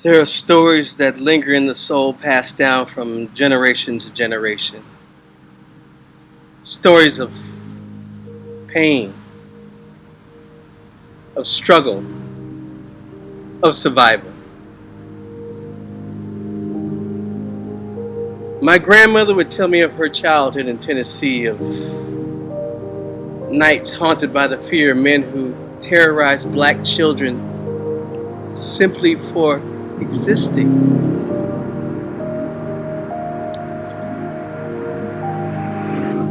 There are stories that linger in the soul, passed down from generation to generation. Stories of pain, of struggle, of survival. My grandmother would tell me of her childhood in Tennessee, of nights haunted by the fear of men who terrorized black children simply for existing.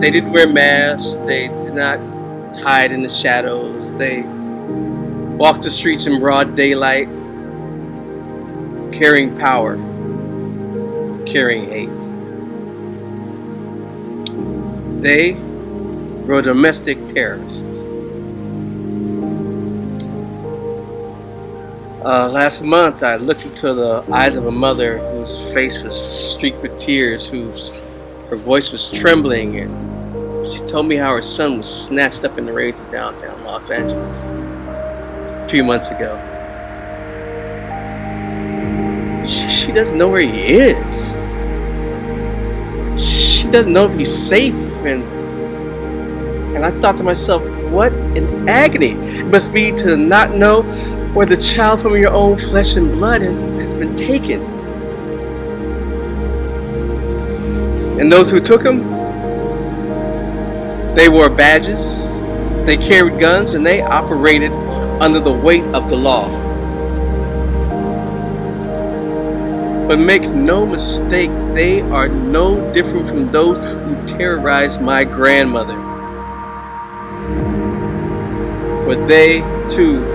They didn't wear masks, they did not hide in the shadows, they walked the streets in broad daylight, carrying power, carrying hate. They were domestic terrorists. Last month, I looked into the eyes of a mother whose face was streaked with tears, her voice was trembling, and she told me how her son was snatched up in the raids of downtown Los Angeles a few months ago. She doesn't know where he is. She doesn't know if he's safe, and I thought to myself, what an agony it must be to not know where the child from your own flesh and blood has been taken. And those who took him, they wore badges, they carried guns, and they operated under the weight of the law. But make no mistake, they are no different from those who terrorized my grandmother. But they, too,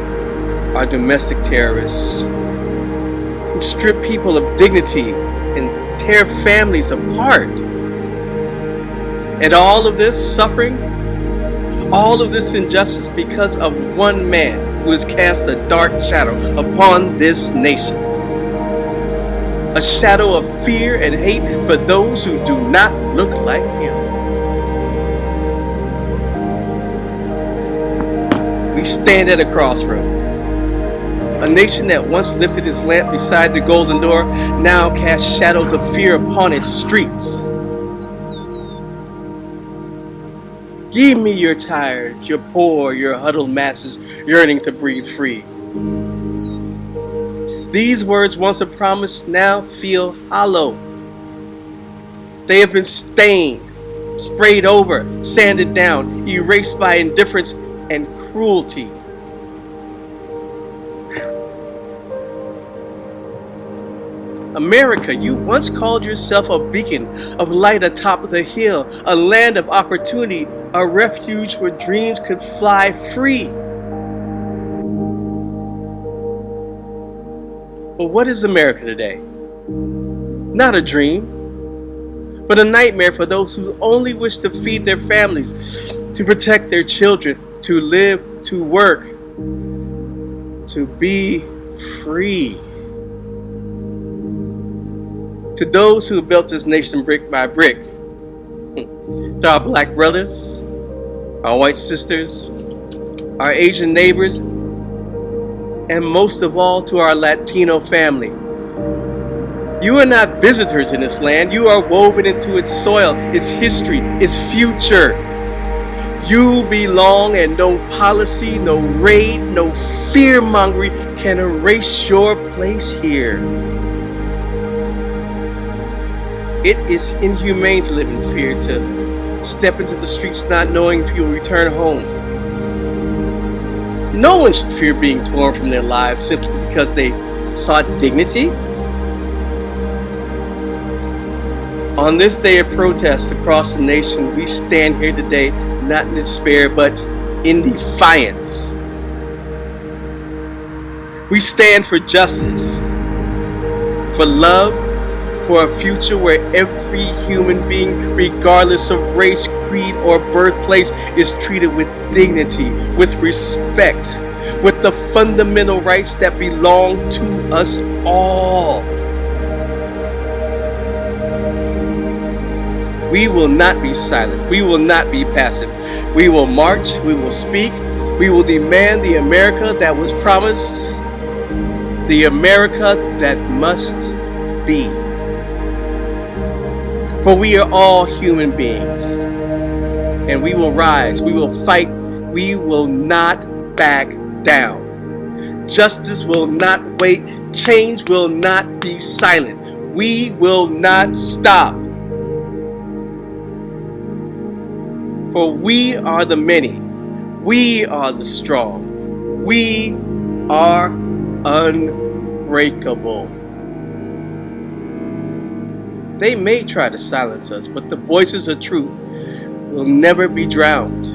are domestic terrorists who strip people of dignity and tear families apart. And all of this suffering, all of this injustice because of one man who has cast a dark shadow upon this nation. A shadow of fear and hate for those who do not look like him. We stand at a crossroad. A nation that once lifted its lamp beside the golden door now casts shadows of fear upon its streets. Give me your tired, your poor, your huddled masses yearning to breathe free. These words, once a promise, now feel hollow. They have been stained, sprayed over, sanded down, erased by indifference and cruelty. America, you once called yourself a beacon of light atop of the hill, a land of opportunity, a refuge where dreams could fly free. But what is America today? Not a dream, but a nightmare for those who only wish to feed their families, to protect their children, to live, to work, to be free. To those who built this nation brick by brick, to our black brothers, our white sisters, our Asian neighbors, and most of all to our Latino family. You are not visitors in this land. You are woven into its soil, its history, its future. You belong, and no policy, no raid, no fear-mongering can erase your place here. It is inhumane to live in fear, to step into the streets not knowing if you'll return home. No one should fear being torn from their lives simply because they sought dignity. On this day of protest across the nation, we stand here today not in despair but in defiance. We stand for justice, for love, for a future where every human being, regardless of race, creed, or birthplace, is treated with dignity, with respect, with the fundamental rights that belong to us all. We will not be silent. We will not be passive. We will march. We will speak. We will demand the America that was promised. the America that must be. For we are all human beings, and we will rise, we will fight, we will not back down. Justice will not wait, change will not be silent. We will not stop. For we are the many, we are the strong, we are unbreakable. They may try to silence us, but the voices of truth will never be drowned.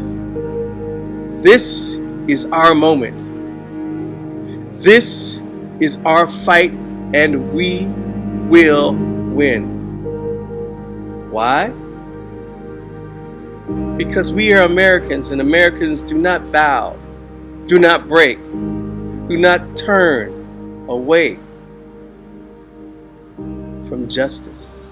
This is our moment. This is our fight, and we will win. Why? Because we are Americans, and Americans do not bow, do not break, do not turn away from justice.